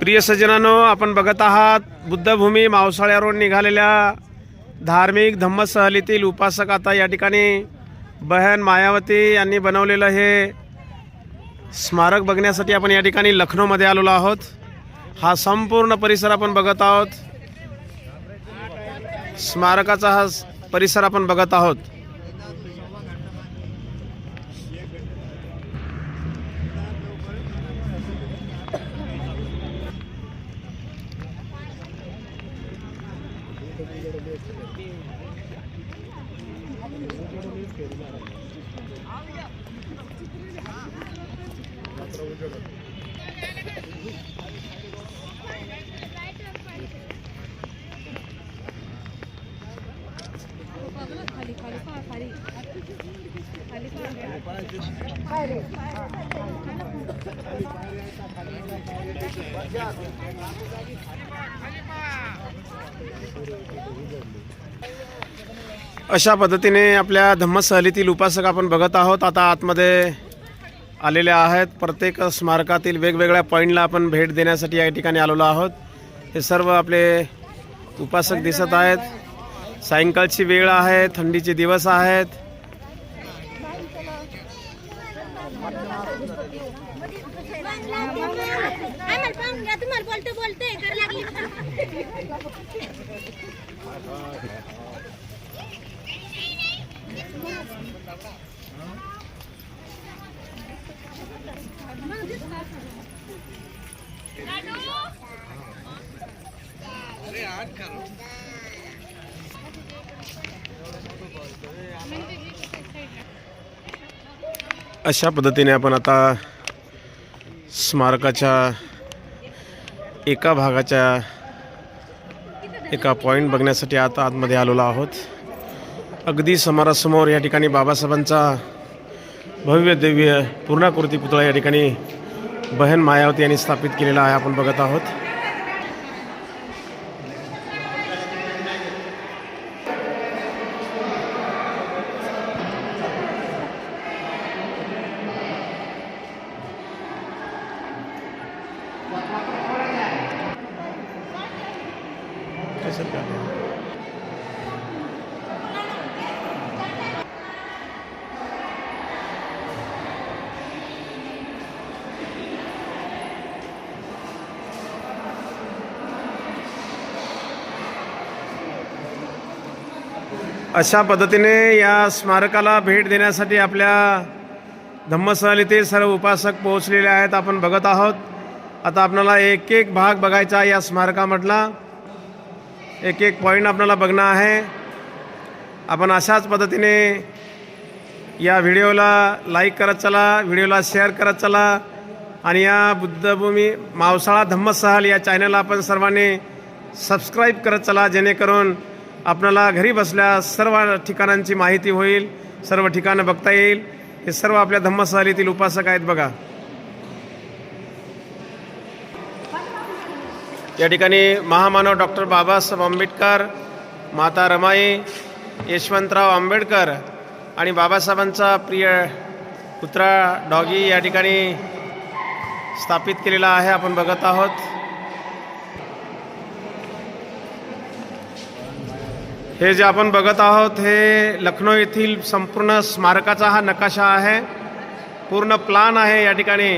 प्रिय सज्जनांनो, आपण बघत आहात बुद्धभूमी मावसाळ्या रोड निघालेल्या धार्मिक धम्म सहलीतील उपासक आता या ठिकाणी बहन मायावती यांनी बनवलेलं हे स्मारक बघण्यासाठी आपण या ठिकाणी लखनौमध्ये आलेलो आहोत। हा संपूर्ण परिसर आपण बघत आहोत। स्मारकाचा हा परिसर आपण बघत आहोत। अशा पद्धतीने आपल्या धम्म सहलीतील उपासक आपण बघत आहोत। आता आतमध्ये आलेले आहेत। प्रत्येक स्मारकातील वेगवेगळ्या पॉईंटला आपण भेट देण्यासाठी या ठिकाणी आलेलो आहोत। हे सर्व आपले उपासक दिसत आहेत। सायंकाळची वेळ आहे, थंडीचे दिवस आहेत। अशा पद्धतीने आपण आता स्मारकाच्या एका भागाच्या एका पॉइंट बघण्यासाठी आता आतमध्ये आलेलो आहोत। अगदी समोरासमोर या ठिकाणी बाबासाहेबांचा भव्य दिव्य पूर्णाकृती पुतळा या ठिकाणी बहन मायावती यांनी स्थापित केलेला आहे, आपण बघत आहोत। अशा पद्धतीने या स्मारकाला भेट देण्यासाठी आपल्या धम्म सहलीतील सर्व उपासक पोहोचलेले आहेत, आपण बघत आहोत। आता आपल्याला एक एक भाग बघायचा या स्मारकामधला, एक एक पॉईंट आपल्याला बघणं आहे। आपण अशाच पद्धतीने या व्हिडिओला लाईक करत चला, व्हिडिओला शेअर करत चला आणि या बुद्धभूमी मावसाळा धम्म सहल या चॅनलला आपण सर्वांनी सबस्क्राईब करत चला, जेणेकरून आपल्याला घरी बसल्या सर्व ठिकाणांची माहिती होईल, सर्व ठिकाणं बघता येईल। हे सर्व आपल्या धम्म सहलीतील उपासक आहेत बघा। या ठिकाणी महामानव डॉक्टर बाबासाहेब आंबेडकर, माता रमाई, यशवंतराव आंबेडकर आणि बाबासाहेबांचा प्रिय पुत्रा डॉगी या ठिकाणी स्थापित केलेला आहे, आपण बघत आहोत। हे जे आपण बघत आहोत हे लखनौ येथील संपूर्ण स्मारकाचा हा नकाशा आहे, पूर्ण प्लान आहे या ठिकाणी।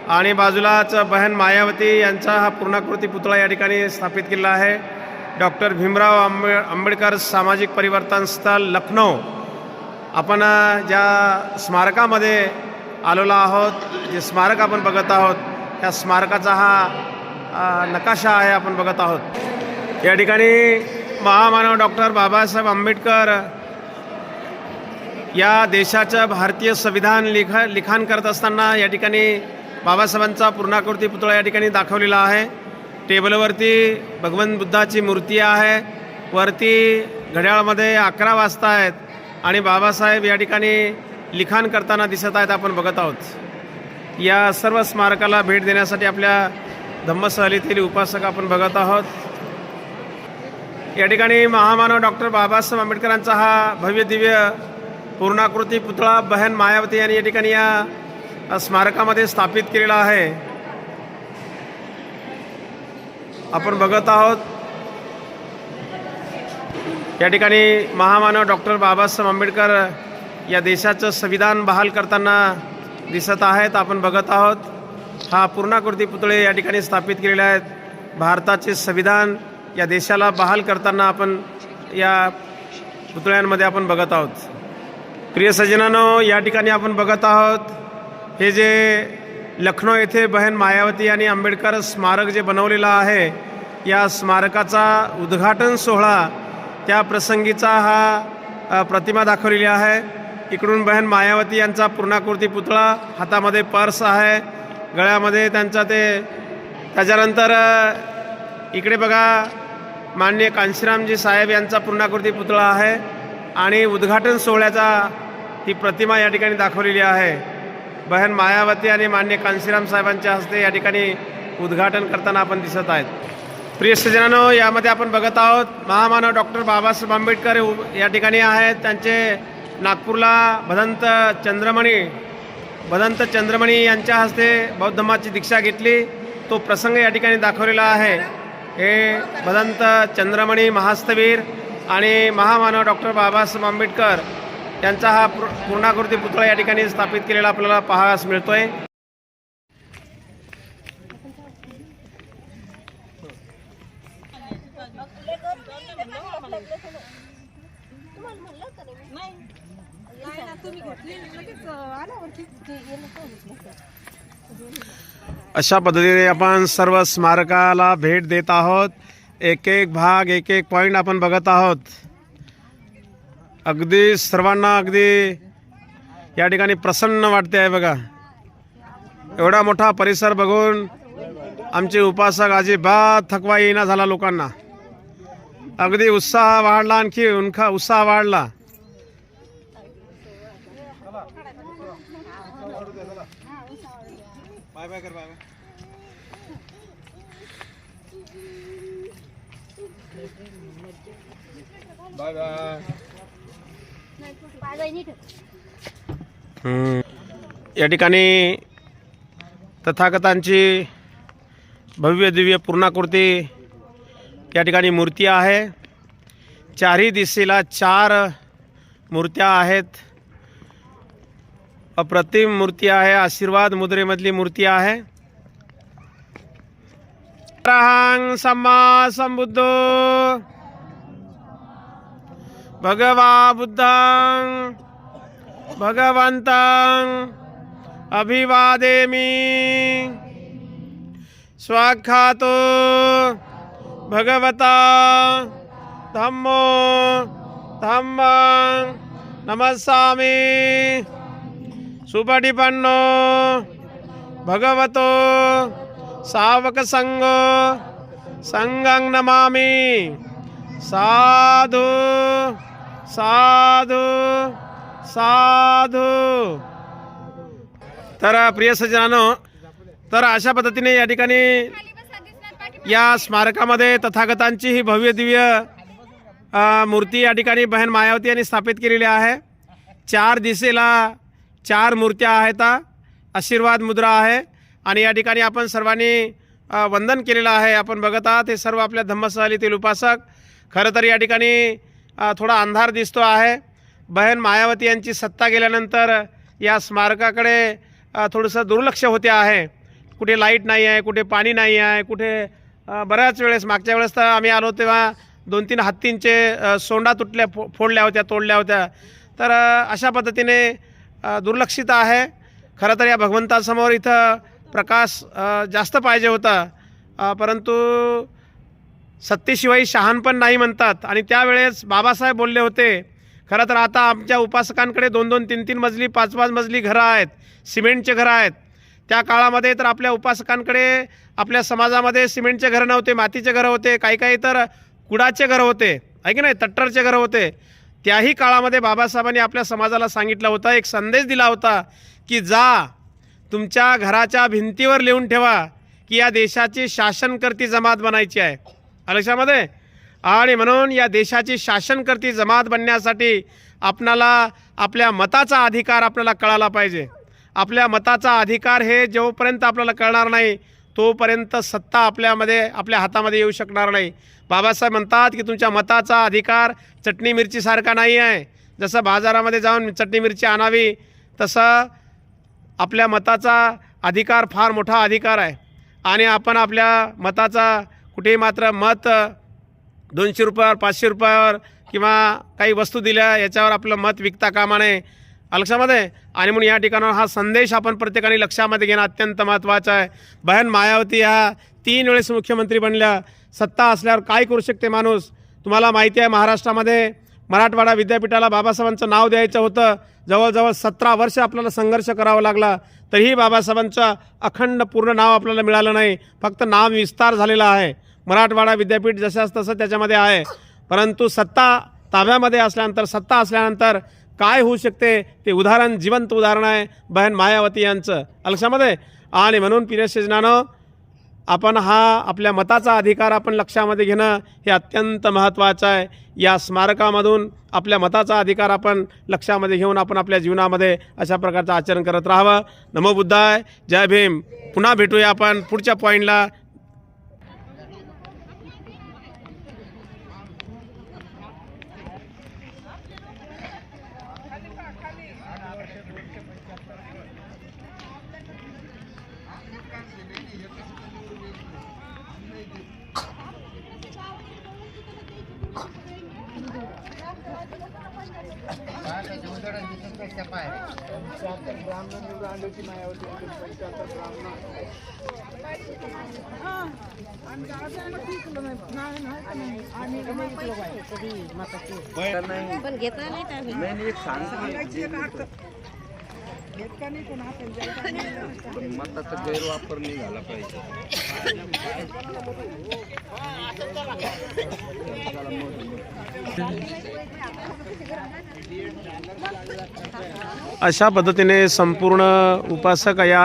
आणि बाजूलाच बहन मायावती यांचा हा पूर्णाकृती पुतळा या ठिकाणी स्थापित केलेला आहे। डॉक्टर भीमराव आंबेडकर सामाजिक परिवर्तन स्थळ लखनौ, आपण ज्या स्मारकामध्ये आलेलो आहोत, जे स्मारक आपण बघत आहोत त्या स्मारकाचा हा नकाशा आहे, आपण बघत आहोत। या ठिकाणी महामानव डॉक्टर बाबासाहेब आंबेडकर या देशाचं भारतीय संविधान लिखाण करत असताना या ठिकाणी बाबासाहेबांचा पूर्णाकृती पुतळा या ठिकाणी दाखवलेला आहे। टेबलवरती भगवान बुद्धाची मूर्ती आहे, वरती घड्याळामध्ये 11 वाजता आहेत आणि बाबासाहेब या ठिकाणी लिखाण करताना दिसत आहेत, आपण बघत आहोत। या सर्व स्मारकाला भेट देण्यासाठी आपल्या धम्म सहलीतील उपासक आपण बघत आहोत। या ठिकाणी महामानव डॉक्टर बाबासाहेब आंबेडकरांचा हा भव्य दिव्य पूर्णाकृती पुतळा बहन मायावती यांनी या ठिकाणी या स्मारकामध्ये स्थापित केलेला आहे। आपण बघत आहोत या ठिकाणी महामानव डॉक्टर बाबासाहेब आंबेडकर या देशाचं संविधान बहाल करताना दिसत आहेत. आपण बघत आहोत हा पूर्णाकृती पुतळे या ठिकाणी स्थापित केलेले आहेत. भारताचे संविधान या देशाला बहाल करताना आपण या पुतळ्यांमध्ये आपण बघत आहोत. प्रिय सज्जनांनो, या ठिकाणी आपण बघत आहोत हे जे लखनौ येथे बहन मायावती आणि आंबेडकर स्मारक जे बनवलेलं आहे, या स्मारकाचा उद्घाटन सोहळा त्या प्रसंगीचा हा प्रतिमा दाखवलेली आहे. इकडून बहन मायावती यांचा पूर्णाकृती पुतळा, हातामध्ये पर्स आहे, गळ्यामध्ये त्यांचा त्याच्यानंतर इकडे बघा माननीय कांशीरामजी साहेब यांचा पूर्णाकृती पुतळा आहे आणि उद्घाटन सोहळ्याचा ही प्रतिमा या ठिकाणी दाखवलेली आहे. बहन मायावती आणि माननीय कांशीराम साहेबांच्या हस्ते या ठिकाणी उद्घाटन करताना आपण दिसत आहेत. प्रिय सज्जनांनो, यामध्ये आपण बघत आहोत महामानव डॉक्टर बाबासाहेब आंबेडकर या ठिकाणी आहेत. त्यांचे नागपूरला भदंत चंद्रमणी यांच्या हस्ते बौद्ध धम्माची दीक्षा घेतली. तो प्रसंग या ठिकाणी दाखवलेला आहे. हे भदंत चंद्रमणी महास्तवीर आणि महामानव डॉक्टर बाबासाहेब आंबेडकर यांचा हा पूर्णाकृती पुतळा या ठिकाणी स्थापित केलेला आपल्याला पाहावयास मिळतोय. अशा पद्धतीने आपण सर्व स्मारकाला भेट देत आहोत. एक एक भाग, एक एक पॉईंट आपण बघत आहोत. अगदी सर्वांना अगदी या ठिकाणी प्रसन्न वाटते आहे बघा. एवढा मोठा परिसर बघून आमचे उपासक अजिबात थकवा येईना झाला. लोकांना अगदी उत्साह वाढला, आणखी उत्साह वाढला. या ठिकाणी तथागतांची भव्य दिव्य पूर्णाकृती या ठिकाणी मूर्ती आहे. चारही दिशेला 4 मूर्त्या आहेत. अप्रतिम मूर्ती आहे. आशीर्वाद मुद्रेमधली मूर्ती आहे. अरहं सम्मा संबुद्धो भगवा बुद्धं भगवन्तं अभिवादेमि स्वाख्यातो भगवता धम्मो धम्मं नमस्सामि सुपटिपन्नो भगवतो सावक संघो संघं नमामि. साधु साधु साधु. तर प्रिय सज्जनांनो, तर अशा पद्धतीने या ठिकाणी या स्मारकामध्ये तथागतांची ही भव्य दिव्य मूर्ती या ठिकाणी बहन मायावती यांनी स्थापित केलेली आहे. 4 दिशेला 4 मूर्त्या आहेत. आशीर्वाद मुद्रा आहे आणि या ठिकाणी आपण सर्वांनी वंदन केलेलं आहे. आपण बघत आहात हे सर्व आपल्या धम्मस्थळातील उपासक. खरं तर या ठिकाणी थोडा अंधार दिसतो आहे. बहन मायावती यांची सत्ता गेल्यानंतर या स्मारकाकडे थोडंसं दुर्लक्ष होते आहे. कुठे लाईट नाही आहे, कुठे पाणी नाही आहे, कुठे बऱ्याच वेळेस मागच्या वेळेस तर आम्ही आलो तेव्हा 2-3 हत्तींचे सोंडा तोडल्या होत्या. तर अशा पद्धतीने दुर्लक्षित आहे. खरं तर या भगवंतासमोर इथं प्रकाश जास्त पाहिजे होता, परंतु सत्तेशिवाय शहाणपण नाही म्हणतात आणि त्यावेळेस बाबासाहेब बोलले होते. खरं तर आता आमच्या उपासकांकडे 2-2, 3-3 मजली 5-5 मजली घरं आहेत, सिमेंटचे घरं आहेत. त्या काळामध्ये तर आपल्या उपासकांकडे आपल्या समाजामध्ये सिमेंटचे घरं नव्हते, मातीचे घरं होते, काही तर कुडाचे घरं होते, आहे की नाही, तट्टरचे घरं होते. त्याही काळामध्ये बाबासाहेबांनी आपल्या समाजाला सांगितलं होतं, एक संदेश दिला होता की जा तुमच्या घराच्या भिंतीवर लिहून ठेवा की या देशाची शासनकर्ती जमात बनायची आहे. लक्षामध्ये. आणि म्हणून या देशाची शासनकर्ती जमात बनण्यासाठी आपणाला आपल्या मताचा अधिकार आपल्याला कळाला पाहिजे. आपल्या मताचा अधिकार हे जोपर्यंत आपल्याला कळणार नाही तोपर्यंत सत्ता आपल्या हातामध्ये येऊ शकणार नाही. बाबासाहेब म्हणतात की तुमच्या मताचा अधिकार चटणी मिरचीसारखा नाही आहे. जसं बाजारामध्ये जाऊन चटणी मिरची आणावी तसं आपल्या मताचा अधिकार फार मोठा अधिकार आहे. आणि आपण आपल्या मताचा कुठेही मात्र मत 200 रुपयावर 500 रुपयावर किंवा काही वस्तू दिल्या याच्यावर आपलं मत विकता कामा नये लक्षामध्ये. आणि म्हणून या ठिकाणावर हा संदेश आपण प्रत्येकाने लक्षामध्ये घेणं अत्यंत महत्त्वाचं आहे. बहन मायावती ह्या 3 वेळेस मुख्यमंत्री बनल्या. सत्ता असल्यावर काय करू शकते माणूस. तुम्हाला माहिती आहे महाराष्ट्रामध्ये मराठवाडा विद्यापीठाला बाबासाहेबांचं नाव द्यायचं होतं. जवळजवळ 17 वर्ष आपल्याला संघर्ष करावा लागला तरीही बाबासाहेबांचं अखंड पूर्ण नाव आपल्याला मिळालं नाही. फक्त नाव विस्तार झालेला आहे. मराठवाडा विद्यापीठ जशास तसं त्याच्यामध्ये आहे. परंतु सत्ता ताब्यामध्ये असल्यानंतर सत्ता असल्यानंतर काय होऊ शकते ते उदाहरण जिवंत उदाहरण आहे बहन मायावती यांचं लक्षामध्ये. आणि म्हणून प्रिय सज्जनांनो आपण हा आपल्या मताचा अधिकार आपण लक्षामध्ये घेणं हे अत्यंत महत्त्वाचं आहे. या स्मारकामधून आपल्या मताचा अधिकार आपण लक्षामध्ये घेऊन आपण आपल्या जीवनामध्ये अशा प्रकारचं आचरण करत राहावं. नमो बुद्धाय. जय भीम. पुन्हा भेटूया आपण पुढच्या पॉईंटला. पण घेतला नाही मताचा गैरवापर नाही झाला पाहिजे. अशा पद्धतीने संपूर्ण उपासक या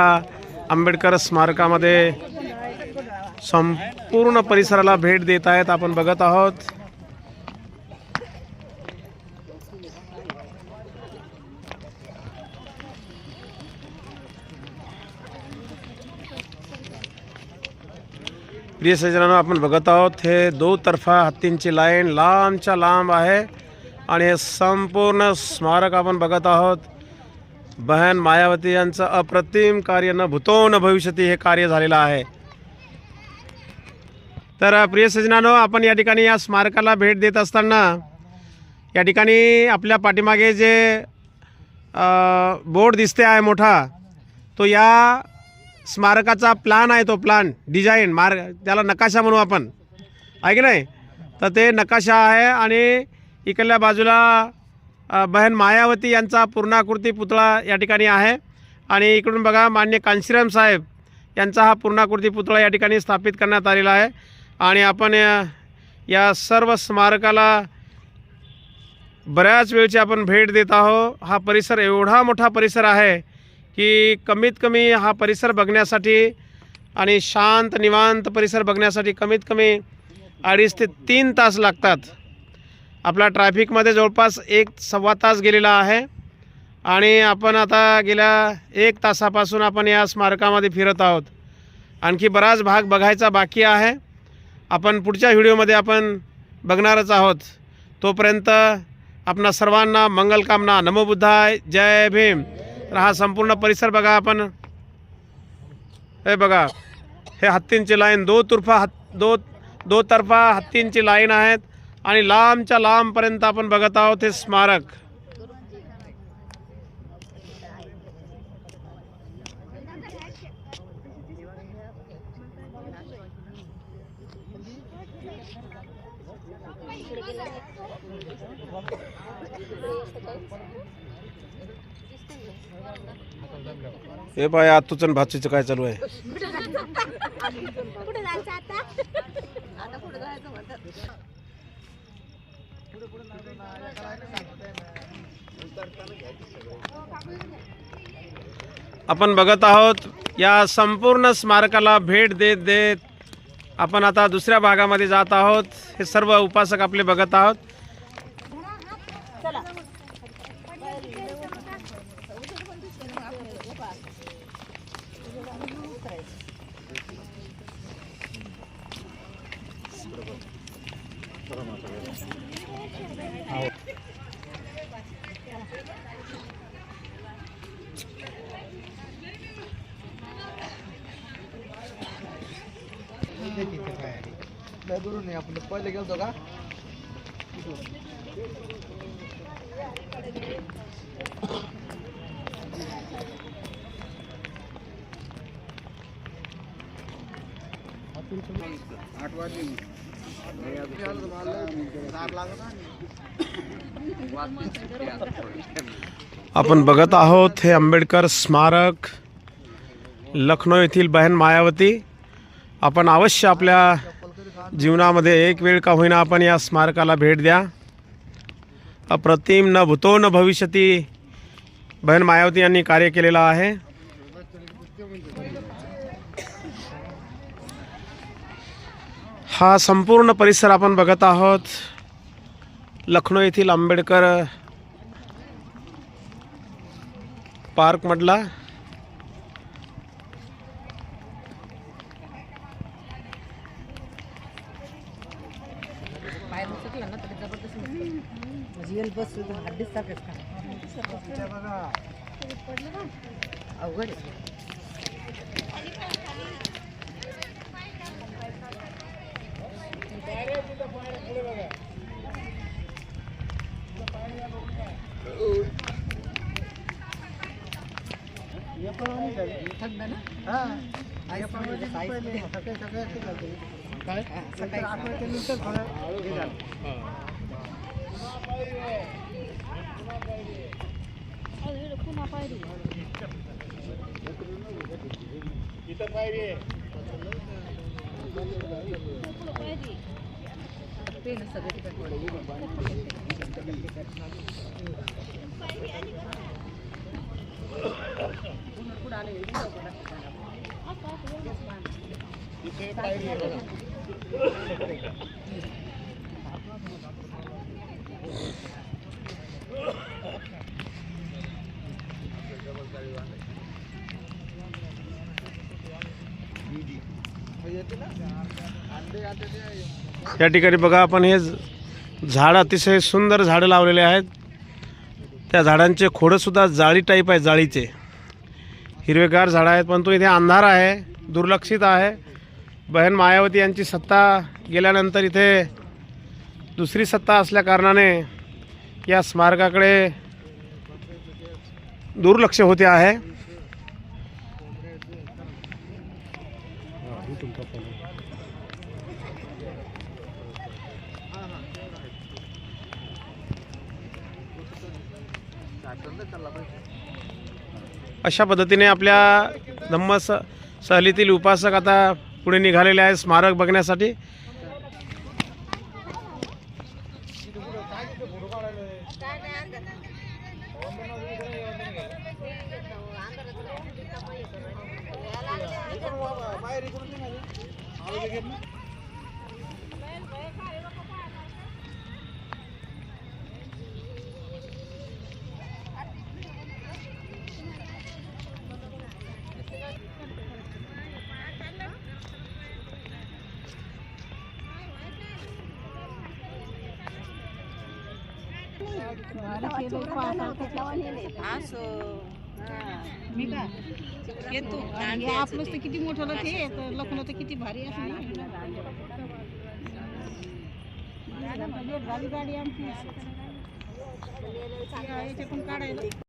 आंबेडकर स्मारकामध्ये संपूर्ण परिसराला भेट देत आहेत. आपण बघत आहोत. प्रिय सज्जनांनो आपण बघत आहोत हे 2 तर्फा हत्तींची लाईन लांबच्या लांब आहे. आणि हे संपूर्ण स्मारक आपण बघत आहोत. बहन मायावती यांचं अप्रतिम कार्य न भूतो न भविष्यती हे कार्य झालेलं आहे. तर प्रिय सज्जनांनो आपण या ठिकाणी या स्मारकाला भेट देत असताना या ठिकाणी आपल्या पाठीमागे जे बोर्ड दिसते आहे मोठा तो या स्मारकाचा प्लान आहे. तो प्लान डिझाईन त्याला नकाशा म्हणू आपण आहे की नाही. तर ते नकाशा आहे आणि इकडल्या बाजूला बहन मायावती यांचा पूर्णाकृती पुतळा या ठिकाणी आहे. आणि इकडून बघा माननीय कांशीराम साहेब यांचा हा पूर्णाकृती पुतळा या ठिकाणी स्थापित करण्यात आलेला आहे. आणि आपण या सर्व स्मारकाला बऱ्याच वेळची आपण भेट देत आहोत. हा परिसर एवढा मोठा परिसर आहे की कमीत कमी हा परिसर बघण्यासाठी आणि शांत निवांत परिसर बघण्यासाठी कमीत कमी 2.5 ते 3 तास लागतात. आपला ट्रॅफिकमध्ये जवळपास 1-1.25 तास गेलेला आहे. आणि आपण आता गेल्या 1 तासापासून आपण या स्मारकामध्ये फिरत आहोत. आणखी बराच भाग बघायचा बाकी आहे. आपण पुढच्या व्हिडिओमध्ये आपण बघणारच आहोत. तोपर्यंत आपणा सर्वांना मंगलकामना. नमो बुद्धाय. जय भीम. तर हा संपूर्ण परिसर बघा आपण. हे बघा हे हत्तींची लाईन 2 तर्फा हत्तींची लाईन आहेत. आणि लांबच्या लांबपर्यंत आपण बघत आहोत हे स्मारक. हे बाय आतूचन भाचीचं काय चालू आहे. आपण बघत आहोत या संपूर्ण स्मारकाला भेट देत देत आपण आता दुसऱ्या भागामध्ये जात आहोत. हे सर्व उपासक आपले बघत आहोत. दुरून आपण पहिले गेलतो का आठ वाजले आपण बघत आहोत हे आंबेडकर स्मारक लखनौ येथील बहन मायावती. आपण अवश्य आपल्या जीवनामध्ये एक वेळ का होईना आपण या स्मारकाला भेट द्या. अप्रतिम न भूतो न भविष्यती बहन मायावती यांनी कार्य केलेलं आहे. हा संपूर्ण परिसर आपण बघत आहोत लखनौ येथील आंबेडकर पार्कमधला. या ठिकाणी बघा आपण हे झाड अतिशय सुंदर झाडं लावलेले आहेत. त्या झाडांचे खोडं सुद्धा जाळी टाईप आहे, जाळीचे हिरवेगार झाडं आहेत. परंतु इथे अंधार आहे, दुर्लक्षित आहे. बहन मायावती यांची सत्ता गेल्यानंतर इथे दुसरी सत्ता असल्या कारणाने या स्मारकाकडे दुर्लक्ष होते आहे. अशा पद्धतीने आपल्या धम्म सहलीतील उपासक आता पुढे निघालेले आहेत स्मारक बघण्यासाठी. आपलं तर किती मोठं ते लखनौ तर किती भारी आहे. गाडी आमची पण काढायला